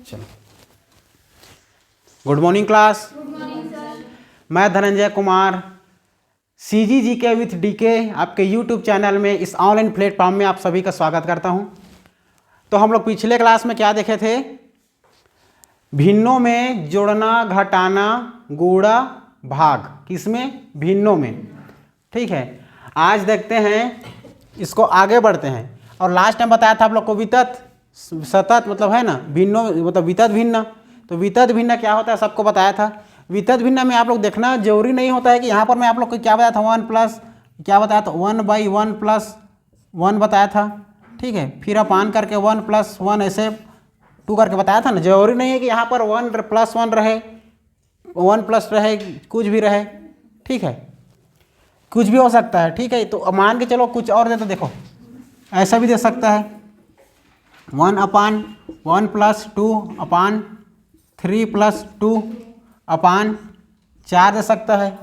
चलो, good morning class. मैं Dhananjay Kumar CGGK with DK आपके यूट्यूब चैनल में इस ऑनलाइन प्लेटफॉर्म में आप सभी का स्वागत करता हूं। तो हम लोग पिछले क्लास में क्या देखे थे? भिन्नों में जोड़ना, घटाना, गुणा, भाग। किसमें? भिन्नों में। ठीक है, आज देखते हैं, इसको आगे बढ़ते हैं। और लास्ट टाइम बताया था आप लोग को वितत सतत मतलब है ना, भिन्नों मतलब वितत भिन्न। तो वितत भिन्न क्या होता है सबको बताया था। वितत भिन्न में आप लोग देखना जरूरी नहीं होता है कि यहाँ पर मैं आप लोग को क्या बताया था, 1 प्लस क्या बताया था, 1/1 + 1 बताया था। ठीक है, फिर अपान करके 1 + 1 ऐसे 2 करके बताया था ना। जरूरी नहीं है कि यहाँ पर 1 + 1 रहे, 1 प्लस रहे, कुछ भी रहे। ठीक है, कुछ भी हो सकता है। ठीक है, तो मान के चलो कुछ और दे, तो देखो ऐसा भी दे सकता है, 1/1 + 2/3 + 2/4 दे सकता है।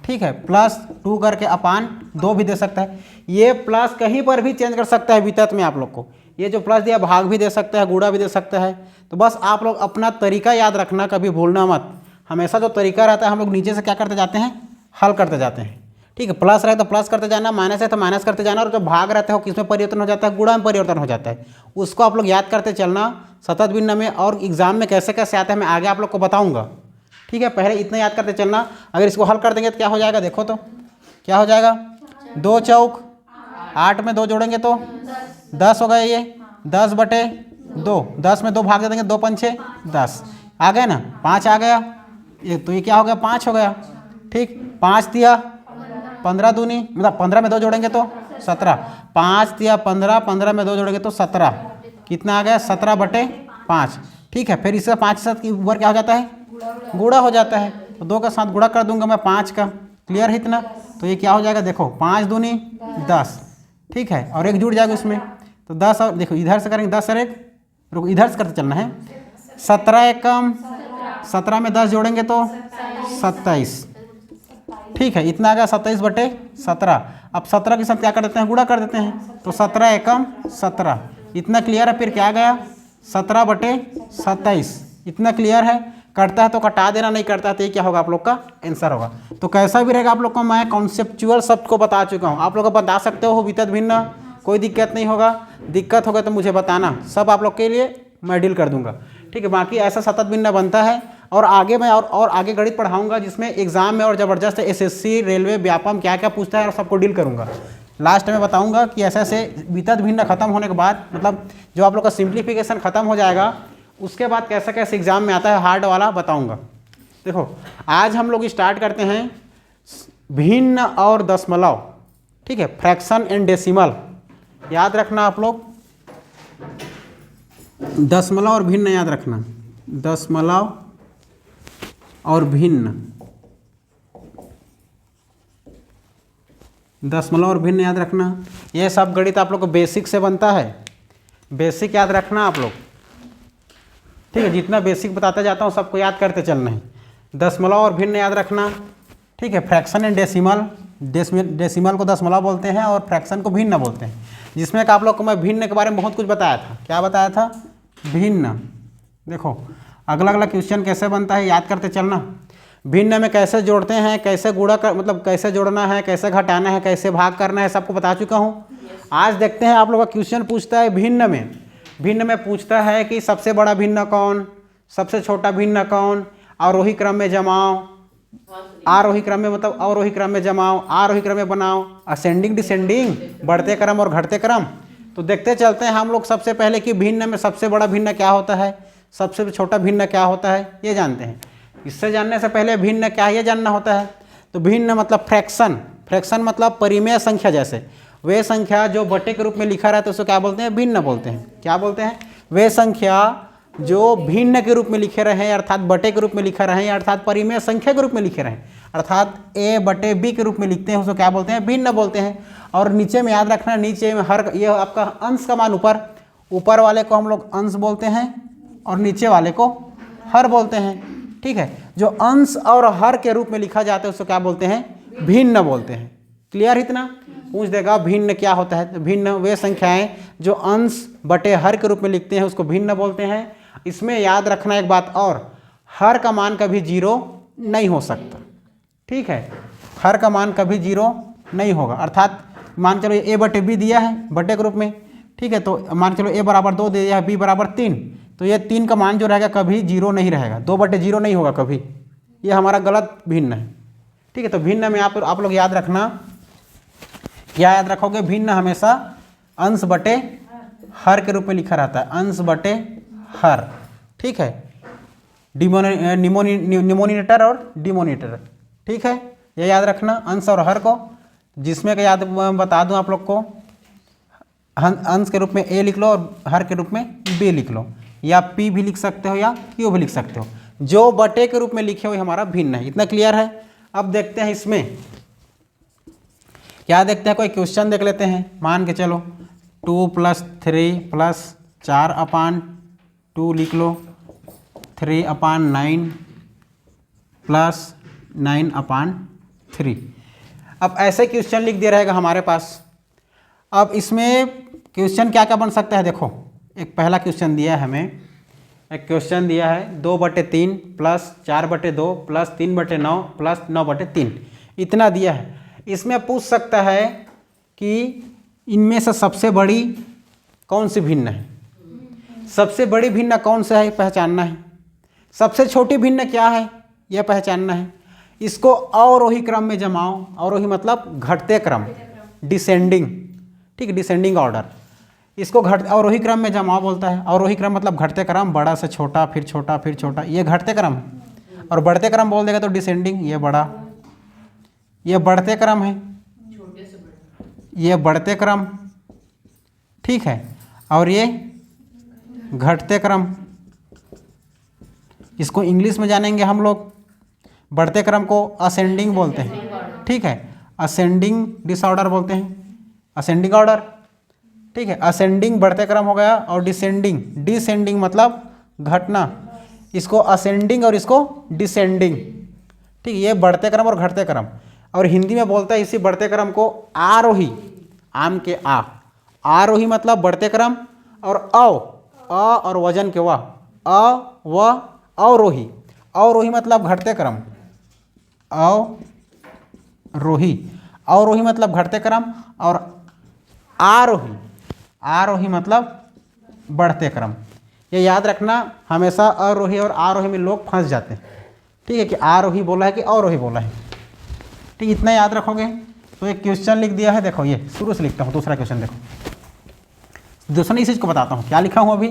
ठीक है, +2 करके /2 भी दे सकता है। ये प्लस कहीं पर भी चेंज कर सकता है वितत में आप लोग को। ये जो प्लस दिया भाग भी दे सकता है, गुणा भी दे सकता है। तो बस आप लोग अपना तरीका याद रखना, कभी भूलना मत। हमेशा जो तरीका रहता है हम लोग नीचे से क्या करते जाते हैं, हल करते जाते हैं। ठीक है, प्लस रहे तो प्लस करते जाना, माइनस है तो माइनस करते जाना, और जो भाग रहता है वो किस में परिवर्तन हो जाता है, गुणा में परिवर्तन हो जाता है। उसको आप लोग याद करते चलना सतत भिन्न में, और एग्जाम में कैसे कैसे आता है मैं आगे आप लोग को बताऊंगा। ठीक है, पहले इतना याद करते चलना। अगर इसको हल कर देंगे तो क्या हो जाएगा, देखो तो क्या हो जाएगा, 2 चौक 8 में 2 जोड़ेंगे तो 10 हो गए। ये 10/2, 10 में 2 भाग दे देंगे, 2 × 5 = 10 आ गया ना, 5 आ गया। ये तो ये क्या हो गया, 5 हो गया। ठीक, 5 दिया 15 दूनी मतलब 15 में 2 जोड़ेंगे तो 17, 5 दिया 15, 15 में 2 जोड़ेंगे तो 17, कितना आ गया, 17/5। ठीक है, फिर इससे 5 के साथ ऊपर क्या हो जाता है, गुणा हो जाता है। तो 2 के साथ गुणा कर दूंगा मैं 5 का, क्लियर है इतना। तो ये क्या हो जाएगा, देखो 5 दूनी 10। ठीक है, और 1 जुड़ जाएगा इसमें, तो 10, और देखो इधर से करेंगे 10 और 1, रुको इधर से करते चलना है, 17 एकम 17 में 10 जोड़ेंगे तो 27। ठीक है, इतना आ गया 27/17। अब 17 के साथ क्या कर देते हैं, गुणा कर देते हैं, तो 17 एकम 17, इतना क्लियर है। फिर क्या गया, 17/27, इतना क्लियर है। करता है तो कटा देना, नहीं करता है तो ये क्या होगा, आप लोग का आंसर होगा। तो कैसा भी रहेगा आप लोग को मैं कॉन्सेप्चुअल शब्द को बता चुका हूँ। आप लोग को बता सकते हो वितत भिन्न, कोई दिक्कत नहीं होगा। दिक्कत होगा तो मुझे बताना, सब आप लोग के लिए मैं डील कर दूंगा। ठीक है, बाकी ऐसा सतत भिन्न बनता है। और आगे मैं और आगे गणित पढ़ाऊंगा, जिसमें एग्जाम में और ज़बरदस्त SSC, रेलवे, व्यापम क्या क्या पूछता है और सबको डील करूंगा। लास्ट में बताऊंगा कि ऐसे ऐसे वितत भिन्न खत्म होने के बाद, मतलब जो आप लोग का सिंप्लीफिकेशन खत्म हो जाएगा, उसके बाद कैसे कैसे एग्जाम में आता है हार्ड वाला बताऊंगा। देखो आज हम लोग स्टार्ट करते हैं भिन्न और दशमलव। ठीक है, फ्रैक्शन एंड डेसिमल याद रखना आप लोग, दशमलव और भिन्न याद रखना, दशमलव और भिन्न, दशमलव और भिन्न याद रखना। ये सब गणित आप लोग को बेसिक से बनता है, बेसिक याद रखना आप लोग। ठीक है, जितना बेसिक बताता जाता हूँ सबको याद करते चलना है। दशमलव और भिन्न याद रखना। ठीक है, फ्रैक्शन एंड डेसिमल, डेसिमल को दशमलव बोलते हैं और फ्रैक्शन को भिन्न बोलते हैं। जिसमें आप लोग को मैं भिन्न के बारे में बहुत कुछ बताया था। क्या बताया था, भिन्न। देखो अगला अगला क्वेश्चन कैसे बनता है याद करते चलना। भिन्न में कैसे जोड़ते हैं, कैसे गुणा कर मतलब कैसे जोड़ना है, कैसे घटाना है, कैसे भाग करना है, सबको बता चुका हूँ। आज देखते हैं आप लोग का क्वेश्चन पूछता है भिन्न में। भिन्न में पूछता है कि सबसे बड़ा भिन्न कौन, सबसे छोटा भिन्न कौन, आरोही क्रम में जमाओ, आरोही क्रम में मतलब अवरोही क्रम में जमाओ, आरोही क्रम में बनाओ, असेंडिंग डिसेंडिंग, बढ़ते क्रम और घटते क्रम। तो देखते चलते हैं हम लोग सबसे पहले कि भिन्न में सबसे बड़ा भिन्न क्या होता है, सबसे छोटा भिन्न क्या होता है, ये जानते हैं। इससे जानने से पहले भिन्न क्या है ये जानना होता है। तो भिन्न मतलब फ्रैक्शन, फ्रैक्शन मतलब परिमेय संख्या, जैसे वे संख्या जो बटे के रूप में लिखा रहता है उसको क्या बोलते हैं, भिन्न बोलते हैं। क्या बोलते हैं, वे संख्या जो भिन्न के रूप में लिखे रहे, अर्थात बटे के रूप में लिखा रहे, अर्थात परिमेय संख्या के रूप में लिखे रहे, अर्थात A/B के रूप में लिखते हैं, उसको क्या बोलते हैं, भिन्न बोलते हैं। और नीचे में याद रखना, नीचे में हर, ये आपका अंश का मान ऊपर वाले को हम लोग अंश बोलते हैं और नीचे वाले को हर बोलते हैं। ठीक है, जो अंश और हर के रूप में लिखा जाता है उसको क्या बोलते हैं, भिन्न बोलते हैं। क्लियर इतना। पूछ देगा भिन्न क्या होता है, तो भिन्न वे संख्याएं जो अंश बटे हर के रूप में लिखते हैं उसको भिन्न बोलते हैं, इसमें याद रखना एक बात और, हर का मान कभी जीरो नहीं हो सकता, ठीक है, हर का मान कभी जीरो नहीं होगा। अर्थात मान चलो ए बटे बी दिया है बटे के रूप में, ठीक है, तो मान चलो ए बराबर 2 दे दिया है, बी बराबर 3, तो ये 3 का मान जो रहेगा कभी जीरो नहीं रहेगा, 2 बटे जीरो नहीं होगा कभी, ये हमारा गलत भिन्न है, ठीक है। तो भिन्न में आप लोग याद रखना, क्या याद रखोगे, भिन्न हमेशा अंश बटे हर के रूप में लिखा रहता है, अंश बटे हर, ठीक है, निमोनिटर और डिमोनिटर, ठीक है, ये याद रखना अंश और हर को। जिसमें का याद बता दूं आप लोग को, अंश के रूप में ए लिख लो और हर के रूप में बी लिख लो, या पी भी लिख सकते हो या क्यू भी लिख सकते हो, जो बटे के रूप में लिखे हुए हमारा भिन्न है। इतना क्लियर है। अब देखते हैं इसमें क्या देखते हैं, कोई क्वेश्चन देख लेते हैं। मान के चलो 2 + 3 + 4/2 लिख लो, 3/9 + 9/3। अब ऐसे क्वेश्चन लिख दिया रहेगा हमारे पास। अब इसमें क्वेश्चन क्या क्या बन सकता है, देखो एक पहला क्वेश्चन दिया है हमें, एक क्वेश्चन दिया है 2/3 + 4/2 + 3/9 + 9/3, इतना दिया है। इसमें पूछ सकता है कि इनमें से सबसे बड़ी कौन सी भिन्न है, सबसे बड़ी भिन्न कौन सा है पहचानना है, सबसे छोटी भिन्न क्या है यह पहचानना है। इसको अवरोही क्रम में जमाओ, अवरोही मतलब घटते क्रम, डिसेंडिंग, ठीक है, डिसेंडिंग ऑर्डर, इसको अवरोही क्रम में जमाओ बोलता है। अवरोही क्रम मतलब घटते क्रम, बड़ा से छोटा फिर छोटा फिर छोटा, ये घटते क्रम है। और बढ़ते क्रम बोल देगा तो डिसेंडिंग, ये बड़ा, ये बढ़ते क्रम है, ये बढ़ते क्रम, ठीक है, और ये घटते क्रम। इसको इंग्लिश में जानेंगे हम लोग, बढ़ते क्रम को असेंडिंग बोलते हैं, ठीक है, असेंडिंग डिसऑर्डर बोलते हैं, असेंडिंग ऑर्डर, ठीक है। असेंडिंग बढ़ते क्रम हो गया, और डिसेंडिंग, डिसेंडिंग मतलब घटना, इसको असेंडिंग और इसको डिसेंडिंग, ठीक है, ये बढ़ते क्रम और घटते क्रम। और हिंदी में बोलता है इसी बढ़ते क्रम को आरोही, आम के आ, आरोही मतलब बढ़ते क्रम, और अ और वजन के व, अ व अवरोही, अवरोही मतलब घटते क्रम, अवरोही, अवरोही मतलब घटते क्रम, और आरोही, आरोही मतलब बढ़ते क्रम। ये याद रखना, हमेशा अवरोही और आरोही में लोग फंस जाते हैं, ठीक है, कि आरोही बोला है कि अवरोही बोला है, ठीक, इतना याद रखोगे। तो एक क्वेश्चन लिख दिया है, देखो ये शुरू से लिखता हूँ, दूसरा क्वेश्चन देखो, दूसरा इस चीज़ को बताता हूँ क्या लिखा हूँ। अभी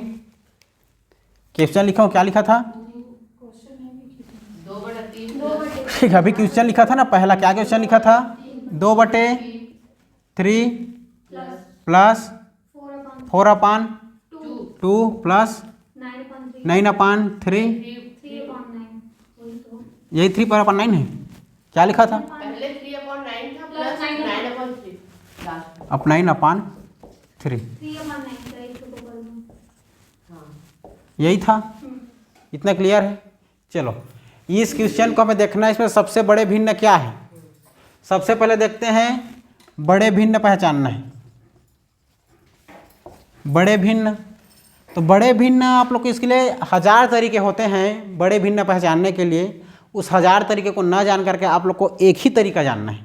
क्वेश्चन लिखा हूँ, क्या लिखा था, ठीक है, अभी क्वेश्चन लिखा था ना पहला, क्या क्वेश्चन लिखा था, 2/3 + 4/2 + 9/3, यही 3/9 है, क्या लिखा था, पहले 3/9 था प्लस 9/3 लास्ट। अब 9/3, यही था। इतना क्लियर है। चलो इस क्वेश्चन को हमें देखना है, इसमें सबसे बड़े भिन्न क्या है। सबसे पहले देखते हैं बड़े भिन्न पहचानना है, बड़े भिन्न। तो बड़े भिन्न आप लोग को इसके लिए 1000 तरीके होते हैं बड़े भिन्न पहचानने के लिए। उस 1000 तरीके को ना जान करके आप लोग को एक ही तरीका जानना है,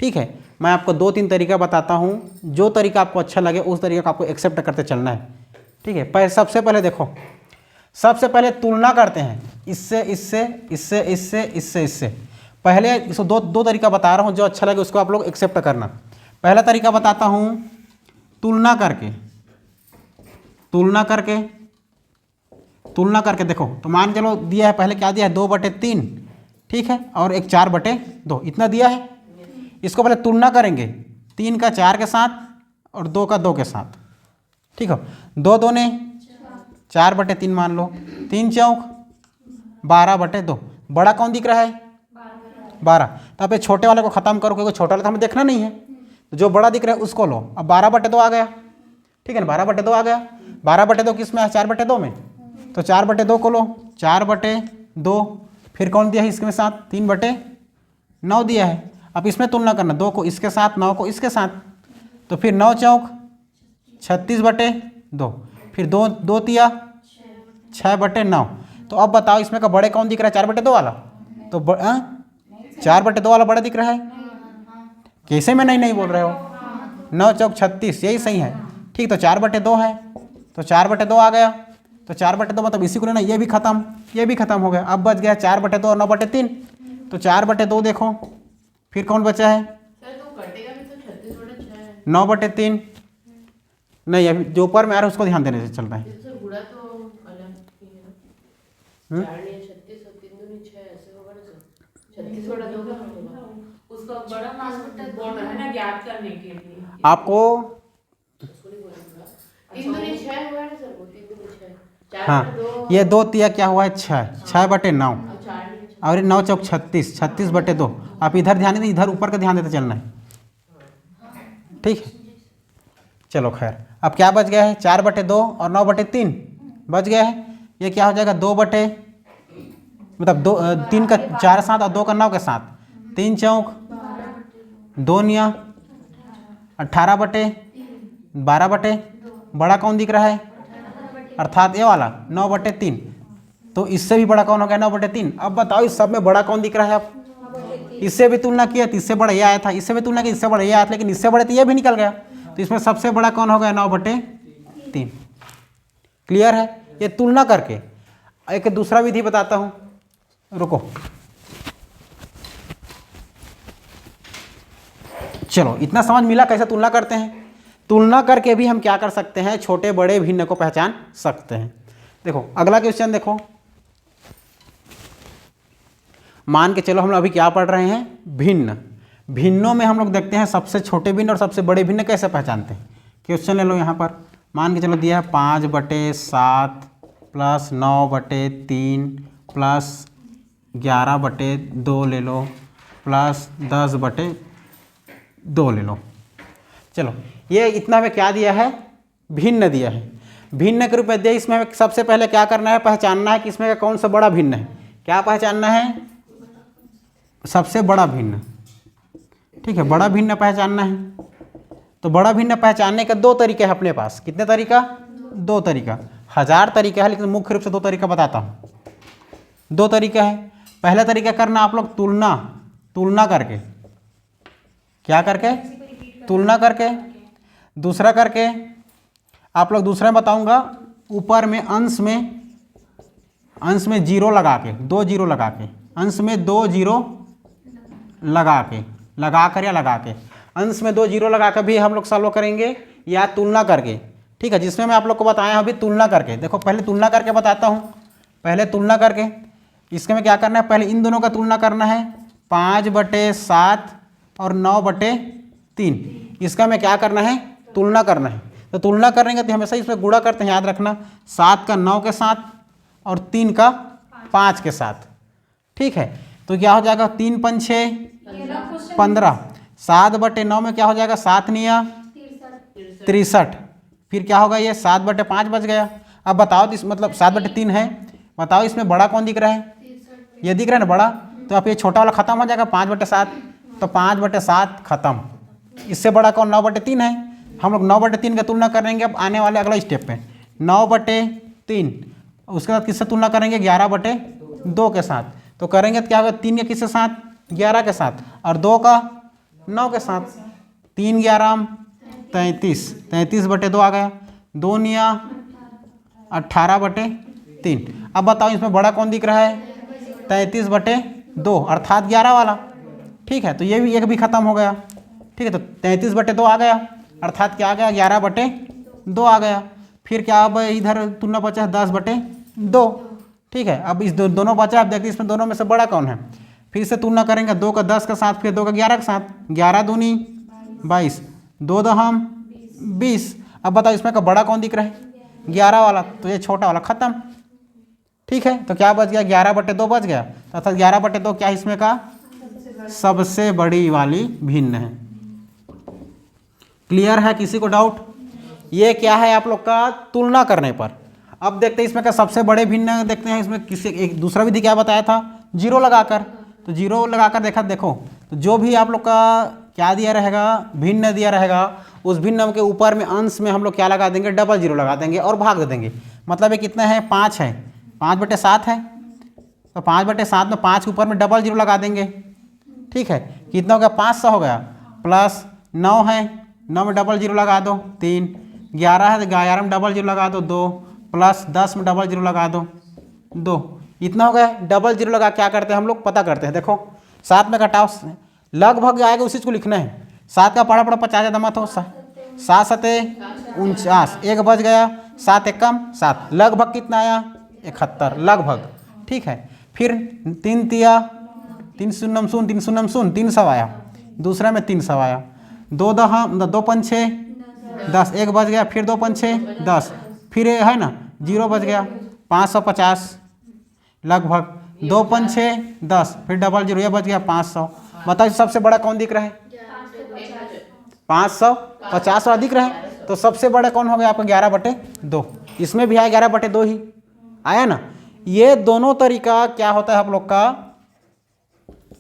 ठीक है। मैं आपको 2-3 तरीका बताता हूँ, जो तरीका आपको अच्छा लगे उस तरीके को आपको एक्सेप्ट करते चलना है, ठीक है। सबसे पहले देखो, सबसे पहले तुलना करते हैं, इससे इससे इससे इससे इससे इससे। पहले इसको दो तरीका बता रहा हूँ, जो अच्छा लगे उसको आप लोग एक्सेप्ट करना। पहला तरीका बताता हूँ तुलना करके, तुलना करके, तुलना करके देखो। तो मान चलो दिया है, पहले क्या दिया है, 2/3, ठीक है, और एक 4/2, इतना दिया है। इसको पहले तुलना करेंगे 3 का 4 के साथ और 2 का 2 के साथ, ठीक है। 2 2 ने 4/3 मान लो, 3 चौक 12/2। बड़ा कौन दिख रहा है, 12। तो आप ये छोटे वाले को ख़त्म करो, क्योंकि छोटा वाला तो हमें देखना नहीं है, तो जो बड़ा दिख रहा है उसको लो। अब 12/2 आ गया, ठीक है ना, 12/2 आ गया। 12/2 किस में है, 4/2 में, तो 4/2 को लो, 4/2। फिर कौन दिया है इसके साथ, 3/9 दिया है। अब इसमें तुलना करना, 2 को इसके साथ, 9 को इसके साथ, तो फिर 9 चौक 36/2। फिर 2 3 6/9। तो अब बताओ इसमें का बड़े कौन दिख रहा है, 4/2 वाला। तो 4/2 वाला बड़ा दिख रहा है। कैसे में नहीं नहीं बोल रहे हो, 9 चौक 36, यही सही है। ठीक, तो 4/2 है, तो 4/2 आ गया। तो 4/2 मतलब इसी को लेना, ये भी खत्म, ये भी खत्म हो गया। अब बच गया 4/2 और 9/3। तो 4/2 देखो, फिर कौन बचा है, सर तो कटेगा भी तो 36/6 है। 9/3 नहीं, अभी जो ऊपर में आ रहा है उसको ध्यान देने से चल रहा है। ये सर गुणा तो अलग ही है ना। 4 नहीं 36 और 3 दूनी 6 ऐसे होगा ना सर। 36/2 का होगा। उसको बड़ा बोलना है ना ज्ञात करने के लिए। आपको उसको नहीं बोलेगा। 3 दूनी 6 हुआ है ना सर, वो 3 दूनी 6। 4/2 हाँ, ये 2 तिया क्या हुआ है, 6/9 और 4 नहीं 6। और 9 चौक 36, 36/2। आप इधर ध्यान देते, इधर ऊपर का ध्यान देते चलना है। ठीक है, चलो खैर। अब क्या बच गया है, 4/2 और 9/3 बच गया है। ये क्या हो जाएगा, 2 बटे मतलब 2 3 का 4 7 और 2 का 9 के साथ, 3 चौक 2 निया 18/12। बड़ा कौन दिख रहा है, अर्थात ये वाला 9/3। तो इससे भी बड़ा कौन हो गया, 9/3। अब बताओ इस सब में बड़ा कौन दिख रहा है। अब इससे भी तुलना किया तो इससे बड़ा ये आया था, इससे भी तुलना की इससे बड़ा ये आया था, लेकिन इससे बड़े तो ये भी निकल गया। तो इसमें सबसे बड़ा कौन हो गया, 9/3। क्लियर है। ये तुलना करके एक दूसरा विधि बताता हूं, रुको। चलो, इतना समझ मिला कैसे तुलना करते हैं। तुलना करके भी हम क्या कर सकते हैं, छोटे बड़े भिन्न को पहचान सकते हैं। देखो अगला क्वेश्चन देखो, मान के चलो हम लोग अभी क्या पढ़ रहे हैं, भिन्न। भिन्नों में हम लोग देखते हैं सबसे छोटे भिन्न और सबसे बड़े भिन्न कैसे पहचानते हैं। क्वेश्चन ले लो यहाँ पर, मान के चलो दिया है 5/7 प्लस 9/3 प्लस 11/2 ले लो प्लस 10/2 ले लो। चलो, ये इतना में क्या दिया है, भिन्न दिया है। भिन्न के रूप में दिया, इसमें हमें सबसे पहले क्या करना है, पहचानना है कि इसमें का कौन सा बड़ा भिन्न है। क्या पहचानना है, सबसे बड़ा भिन्न। ठीक है, बड़ा भिन्न पहचानना है। तो बड़ा भिन्न पहचानने के 2 तरीके हैं अपने पास। कितने तरीका, 2 तरीका। 1000 तरीका है, लेकिन मुख्य रूप से 2 तरीका बताता हूँ। 2 तरीका है। पहला तरीका करना आप लोग तुलना करके, क्या करके, तुलना करके। दूसरा करके आप लोग, दूसरा में बताऊंगा, ऊपर में अंश में 0 लगा के, 2 0 लगा के, अंश में 2 0 लगा के, अंश में 2 0 लगा कर भी हम लोग सॉल्व करेंगे, या तुलना करके। ठीक है, जिसमें मैं आप लोग को बताया अभी तुलना करके। देखो पहले तुलना करके बताता हूँ, पहले तुलना करके। इसके में क्या करना है, पहले इन दोनों का तुलना करना है, 5/7 और 9/3। इसका में क्या करना है, तुलना करना है। तो तुलना करेंगे तो हमेशा इसमें गुणा करते हैं, याद रखना। 7 का 9 के साथ और 3 का 5 के साथ। ठीक है, तो क्या हो जाएगा, 3 5 6 15। 7/9 में क्या हो जाएगा, 7 निया 63। फिर क्या होगा, ये 7/5 बच गया। अब बताओ इस मतलब 7/3 है, बताओ इसमें बड़ा कौन दिख रहा है, ये दिख रहा है ना बड़ा। तो अब ये छोटा वाला खत्म हो जाएगा, 5/7। तो 5/7 खत्म। इससे बड़ा कौन, 9/3 है। हम लोग 9/3 का तुलना करेंगे अब आने वाले अगला स्टेप पे। 9/3 उसके साथ किससे तुलना करेंगे, 11/2 के साथ। तो करेंगे तो क्या होगा, 3 के किसके साथ, 11 के साथ, और 2 का 9 के साथ। 3 11 33, 33/2 आ गया। 2 निया 18/3। अब बताओ इसमें बड़ा कौन दिख रहा है, 33/2 अर्थात 11 वाला। ठीक है, तो ये भी एक भी खत्म हो गया। ठीक है, तो 33/2 आ गया, अर्थात क्या आ गया, 11/2 आ गया। फिर क्या अब इधर तुलना बचा है 10/2। ठीक है, अब इस दोनों बचा, अब देखिए इसमें दोनों में से बड़ा कौन है। फिर से तुलना करेंगे, 2 का 10 के साथ, फिर 2 का 11 के साथ। 11 दूनी 22, 2 दहम 20। अब बताओ इसमें का बड़ा कौन दिख रहा है, 11 वाला। तो ये छोटा वाला खत्म। ठीक है, तो क्या बच गया, 11/2 बच गया। अर्थात 11/2 क्या इसमें का सबसे बड़ी वाली भिन्न है। क्लियर है, किसी को डाउट। ये क्या है आप लोग का तुलना करने पर। अब देखते हैं इसमें का सबसे बड़े भिन्न देखते हैं। इसमें किसी एक दूसरा विधि क्या बताया था, 0 लगाकर। तो 0 लगाकर देखो, तो जो भी आप लोग का क्या दिया रहेगा, भिन्न दिया रहेगा, उस भिन्न के ऊपर में अंश में हम लोग क्या लगा देंगे, डबल 0 लगा देंगे और भाग दे देंगे। मतलब ये कितना है 5 है, 5/7 है। तो 5/7 में 5 के ऊपर में डबल जीरो लगा देंगे। ठीक है, कितना हो गया 500 हो गया, प्लस 9 है, 9 में डबल जीरो लगा दो 3, 11 है तो 11 में डबल जीरो लगा दो 2, प्लस 10 में डबल जीरो लगा दो 2, इतना हो गया। डबल जीरो लगा क्या करते हैं हम लोग पता करते हैं। देखो 7 में घटाओ, लगभग आएगा उसी को लिखना है। 7 का पढ़ा 50 जमा तो 7 7 49, 1 बच गया, 7 1 कम 7, लगभग कितना आया 71 लगभग। ठीक है, फिर 3 तिया 3 शून्य 0 3 शून्य 0 300 आया, दूसरा में 300 आया, 2 2 5 6 10, 1 बच गया, फिर 2 5 6 10, फिर है ना 0 बच गया, 550 लगभग, 2 5 6 10, फिर डबल जीरो, ये बच गया 500। बताओ सबसे बड़ा कौन दिख रहा है 550 वाला दिख रहा है। तो सबसे बड़ा कौन हो गया आपका 11/2, इसमें भी आया 11/2 ही आया ना। ये दोनों तरीका क्या होता है आप लोग का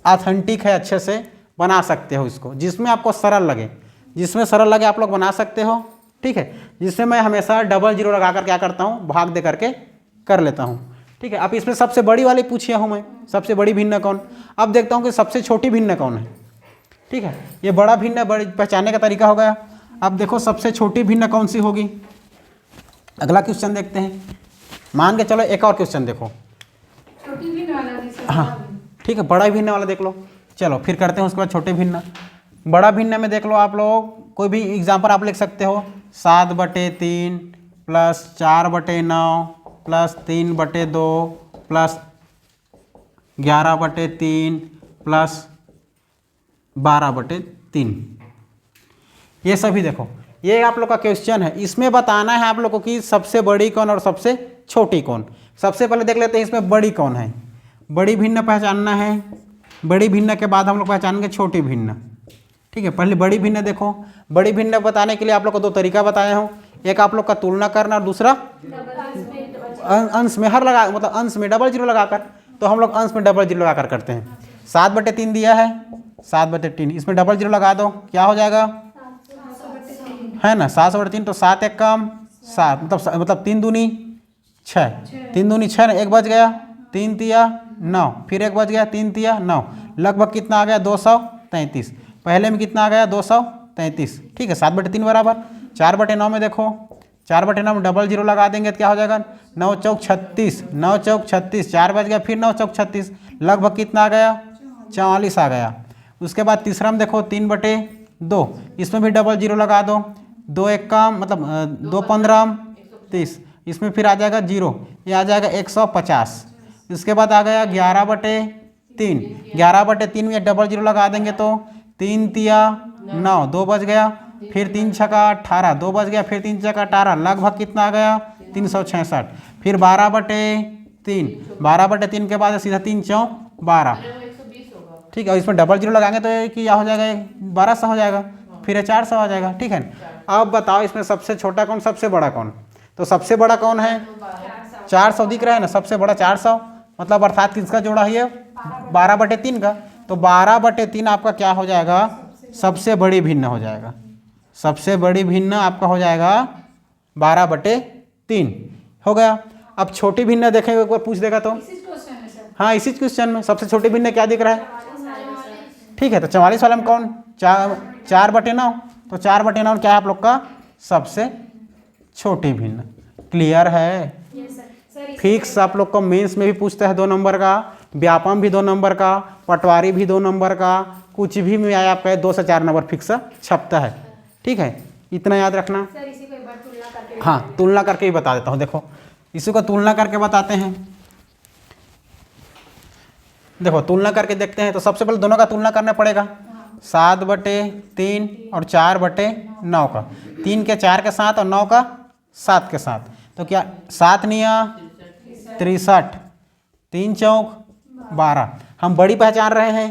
ऑथेंटिक है, अच्छे से बना सकते हो इसको, जिसमें आपको सरल लगे, जिसमें सरल लगे आप लोग बना सकते हो। ठीक है, जिसमें मैं हमेशा डबल जीरो लगा कर क्या करता हूँ भाग दे करके कर लेता हूँ। ठीक है, अब इसमें सबसे बड़ी वाली पूछिए हूँ मैं, सबसे बड़ी भिन्न कौन। अब देखता हूँ कि सबसे छोटी भिन्न कौन है। ठीक है, ये बड़ा भिन्न बड़ी पहचानने का तरीका हो गया। अब देखो सबसे छोटी भिन्न कौन सी होगी। अगला क्वेश्चन देखते हैं, मान के चलो एक और क्वेश्चन देखो। छोटी भिन्न वाला भी सर। हाँ ठीक है, बड़ा भिन्न वाला देख लो। चलो फिर करते हैं उसके बाद छोटे भिन्न। बड़ा भिन्न में देख लो आप लोग, कोई भी एग्जाम्पल आप लिख सकते हो। 7/3 प्लस 4/9 प्लस 3/2 प्लस 11/3 प्लस 12/3। ये सभी देखो, ये आप लोग का क्वेश्चन है। इसमें बताना है आप लोग को कि सबसे बड़ी कौन और सबसे छोटी कौन। सबसे पहले देख लेते हैं इसमें बड़ी कौन है। बड़ी भिन्न पहचानना है, बड़ी भिन्न के बाद हम लोग पहचानेंगे छोटी भिन्न। ठीक है, पहले बड़ी भिन्न देखो। बड़ी भिन्न बताने के लिए आप लोग को 2 तरीका बताया हूँ, एक आप लोग का तुलना करना और दूसरा अंश में हर लगा, मतलब अंश में डबल जीरो लगाकर। तो हम लोग अंश में डबल जीरो लगाकर करते हैं। 7/3 दिया है, 7/3 इसमें डबल जीरो लगा दो, क्या हो जाएगा है ना 7/3। तो 7 1 कम 7, मतलब 3 दूनी 6, 3 दूनी 6 ना, 1 बच गया, 3 तिया 9, फिर 1 बच गया, 3 तिया 9, लगभग कितना आ गया 233। पहले में कितना आ गया 233। ठीक है, 7/3 बराबर 4/9 में देखो, 4/9 में डबल जीरो लगा देंगे तो क्या हो जाएगा 9 चौक 36, 9 चौक 36, 4 बच गया, फिर 9 चौक 36, लगभग कितना आ गया 44 आ गया। उसके बाद तीसरा में देखो 3/2, इसमें भी डबल जीरो लगा दो, 2 1 कम मतलब 2 15 30, इसमें फिर आ जाएगा 0, ये आ जाएगा 150। इसके बाद आ गया 11/3, 11/3 में डबल जीरो लगा देंगे तो 3 तिया 9, 2 बच गया, फिर 3 छक्का 18, 2 बच गया, फिर 3 छक्का 18, लगभग कितना आ गया 366। फिर 12/3, 12/3 के बाद सीधा 3 चौक 12। ठीक है, और इसमें डबल जीरो लगाएंगे तो ये क्या हो जाएगा 1200 हो जाएगा, फिर 400 आ जाएगा। ठीक है, अब बताओ इसमें सबसे छोटा कौन सबसे बड़ा कौन। तो सबसे बड़ा कौन है 400 दिख रहा है ना, सबसे बड़ा 400, मतलब अर्थात किसका जोड़ा है ये 12/3 का। तो 12/3 आपका क्या हो जाएगा सबसे बड़ी भिन्न हो जाएगा। सबसे बड़ी भिन्न आपका हो जाएगा 12/3 हो गया। अब छोटी भिन्न देखेंगे, एक बार पूछ देगा तो हाँ इसी क्वेश्चन में सबसे छोटी भिन्न क्या दिख रहा है। ठीक है, तो 44 वाले में कौन 4/9, तो 4/9 क्या है आप लोग का सबसे छोटी भिन्न। क्लियर है, फिक्स आप लोग को मेंस में भी पूछता है 2 नंबर का, व्यापम भी 2 नंबर का, पटवारी भी 2 नंबर का, कुछ भी में आया आपका 2 से 4 नंबर फिक्स छपता है। ठीक है, इतना याद रखना। सर इसी को एक बार तुलना करके हाँ तुलना करके ही बता देता हूँ। देखो इसी को तुलना करके बताते हैं। देखो तुलना करके देखते हैं, तो सबसे पहले दोनों का तुलना करना पड़ेगा। 7/3 और 4/9 का, 3 के 4 के साथ और 9 का 7 के साथ, तो क्या 7 निया 63, 3 चौक 12। हम बड़ी पहचान रहे हैं,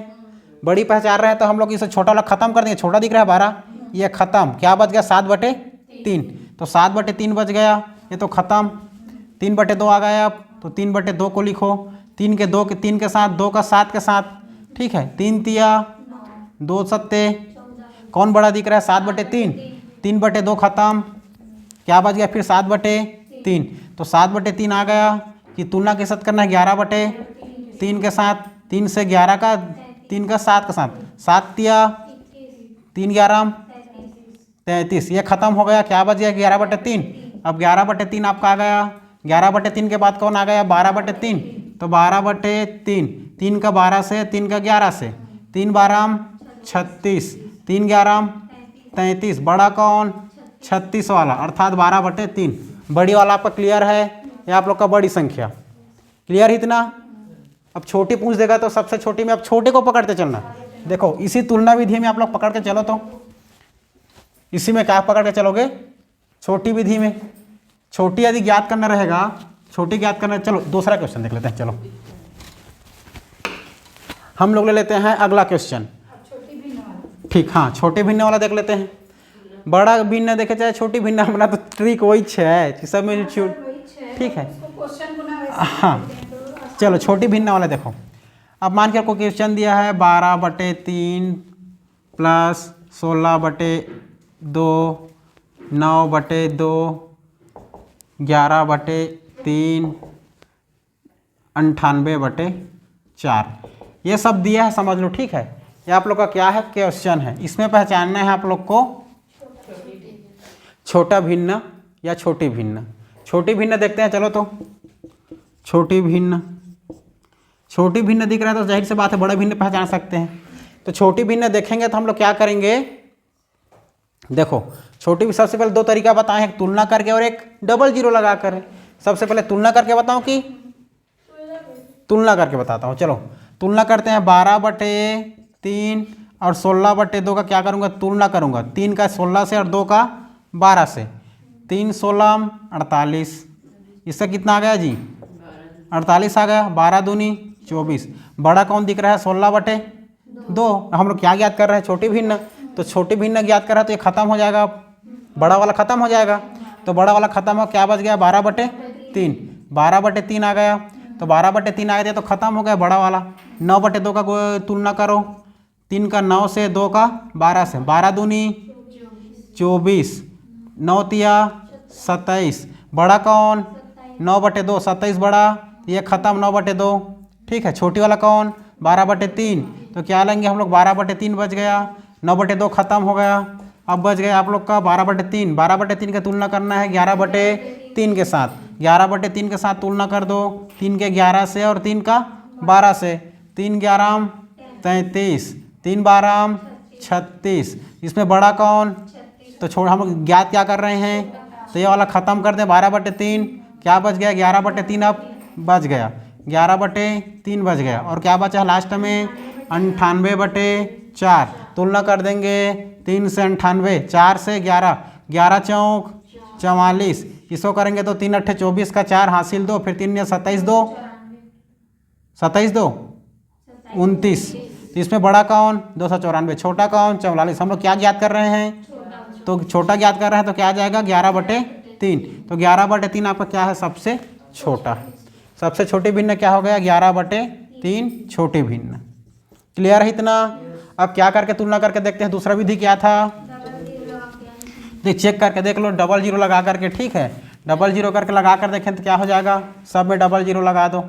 बड़ी पहचान रहे हैं तो हम लोग इसे छोटा वाला खत्म कर देंगे। छोटा दिख रहा है 12, ये खत्म, क्या बच गया 7/3, तो 7/3 बच गया, ये तो खत्म। 3/2 आ गया, अब तो 3/2 को लिखो, 3 के 2 के 3 के साथ, 2 का 7 के साथ। ठीक है, 3 तिया 2 सत्ते, कौन बड़ा दिख रहा है 7/3, 3/2 खत्म, क्या बच गया फिर 7/3, 3। तो 7/3 आ गया कि तुलना के साथ करना है 11/3 के साथ। 3 से 11 का 3 का 7 का 7 तिया 3 11 33। ये खत्म हो गया, क्या बच गया 11/3। अब 11/3 आपका आ गया। 11/3 के बाद कौन आ गया 12/3। तो 12/3 3 का 12 से 3 का 11 से 3 12 36 3 11 33। बड़ा कौन 36 वाला अर्थात 12/3 बड़ी वाला आपका क्लियर है। ये आप लोग का बड़ी संख्या क्लियर है इतना। अब छोटी पूछ देगा तो सबसे छोटी में अब छोटे को पकड़ते चलना। देखो इसी तुलना विधि में आप लोग पकड़ के चलो, तो इसी में क्या पकड़ के चलोगे छोटी विधि में। छोटी यदि ज्ञात करना रहेगा, छोटी ज्ञात करना। चलो दूसरा क्वेश्चन देख लेते हैं। चलो हम लोग ले लेते हैं अगला क्वेश्चन। ठीक, हाँ छोटे भिन्न वाला देख लेते हैं। बड़ा भिन्न देखे चाहे छोटी भिन्न, हमारा तो ट्रिक वही है सब में। ठीक है हाँ, चलो छोटी भिन्न वाला देखो। अब मान के आपको क्वेश्चन दिया है 12/3 प्लस 16/2 9/2 11/3 98/4। ये सब दिया है, समझ लो। ठीक है, ये आप लोग का क्या है क्वेश्चन है। इसमें पहचानना है आप लोग को छोटा भिन्न या छोटी भिन्न। छोटी भिन्न देखते हैं। चलो तो छोटी भिन्न दिख रहा है तो जाहिर सी बात है बड़ा भिन्न पहचान सकते हैं। तो छोटी भिन्न देखेंगे तो हम लोग क्या करेंगे, देखो छोटी भी सबसे पहले दो तरीका बताएं, एक तुलना करके और एक डबल जीरो लगा कर। सबसे पहले तुलना करके बताऊं कि तुलना करके बताता हूं। चलो तुलना करते हैं। 12/3 और 16/2 का क्या करूंगा तुलना करूंगा। 3 का 16 से और 2 का 12 से। 3 16 48। इससे कितना आ गया जी 48 आ गया। 12 दूनी 24। बड़ा कौन दिख रहा है 16/2। हम लोग क्या ज्ञात कर रहे हैं छोटी भिन्न। तो छोटी भिन्न ज्ञात कर रहा है तो ये खत्म हो जाएगा, बड़ा वाला खत्म हो जाएगा। तो बड़ा वाला खत्म हो, क्या बच गया 12/3। 12/3 आ गया। तो 12/3 आ गया तो खत्म हो गया बड़ा वाला। 9/2 का तुलना करो। 3 का 9 से 2 का 12 से। 12 दूनी 24 9 तिया 27। बड़ा कौन 9/2 27 बड़ा, ये खत्म 9/2। ठीक है, छोटी वाला कौन 12/3। तो क्या लेंगे हम लोग 12/3 बच गया। 9/2 खत्म हो गया। अब बच गया आप लोग का 12/3। 12/3 की तुलना करना है 11/3 के साथ। 11/3 के साथ तुलना कर दो। 3 के 11 से और 3 का 12 से। 3 11 33 3 12 36। इसमें बड़ा कौन, तो छोड़ हम लोग ज्ञात क्या कर रहे हैं, तो ये वाला खत्म कर दें 12/3। क्या बच गया 11/3 अब बच गया। 11/3 बच गया। और क्या बचा लास्ट में 98/4। तुलना कर देंगे 3 से 98, 4 से 11, 11 चौक 44। इसको करेंगे तो 3 8 24 का 4 हासिल 2, फिर 3 27 2 29। तो इसमें बड़ा कौन 294, छोटा कौन 44। हम लोग क्या ज्ञात कर रहे हैं, तो छोटा ज्ञात कर रहे हैं तो क्या आ जाएगा 11/3। तो 11/3 आपका क्या है सबसे छोटा। सबसे छोटी भिन्न क्या हो गया 11/3 छोटी भिन्न। क्लियर है इतना। अब क्या करके तुलना करके देखते हैं। दूसरा विधि क्या था, देख चेक करके देख लो डबल जीरो लगा करके। ठीक है, डबल जीरो करके लगा कर देखें तो क्या हो जाएगा, सब में डबल जीरो लगा दो।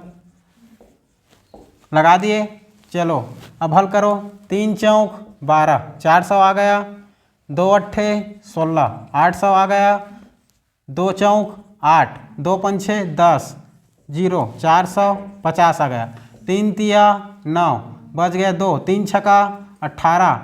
लगा दिए, चलो अब हल करो। 3 चौक 12 400 आ गया। 2 अट्ठे 16 800 आ गया। 2 चौक 8 2 पंछे 10 0 450 आ गया। 3 तिया 9 बच गया 2। 3 छक्का 18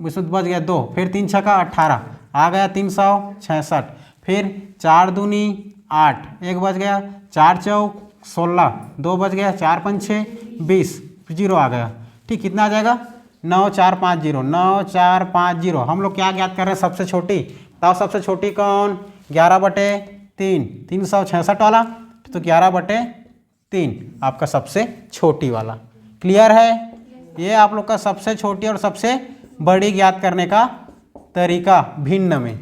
इसमें बच गया 2। फिर 3 छक्का 18 आ गया 366। फिर 4 दूनी 8 1 बच गया। 4 चौक 16 2 बच गया। 4 पंछे 20 0 आ गया। ठीक, कितना आ जाएगा 9450 9450। हम लोग क्या ज्ञात कर रहे हैं सबसे छोटी, बताओ सबसे छोटी कौन 11/3 366 वाला। तो 11/3 आपका सबसे छोटी वाला। क्लियर है, ये आप लोग का सबसे छोटी और सबसे बड़ी ज्ञात करने का तरीका भिन्न में।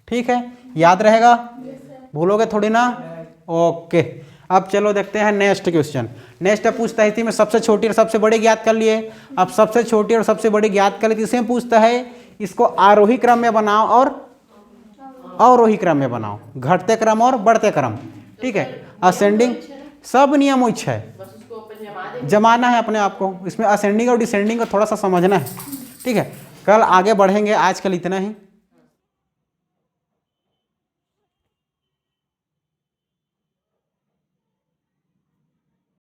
ठीक है, याद रहेगा, भूलोगे थोड़ी ना। ओके, अब चलो देखते हैं नेक्स्ट क्वेश्चन। नेक्स्ट पूछता है इसी में सबसे छोटी और सबसे बड़ी ज्ञात कर लिए। अब सबसे छोटी और सबसे बड़ी ज्ञात कर लिए, इसमें पूछता है इसको आरोही क्रम में बनाओ और अवरोही क्रम में बनाओ, घटते क्रम और बढ़ते क्रम। ठीक है। असेंडिंग सब नियम उच्च है, बस उसको अपन जमा देंगे। जमाना है अपने आप को। इसमें असेंडिंग और डिसेंडिंग को थोड़ा सा समझना है, ठीक है। कल आगे बढ़ेंगे, आज कल इतना ही।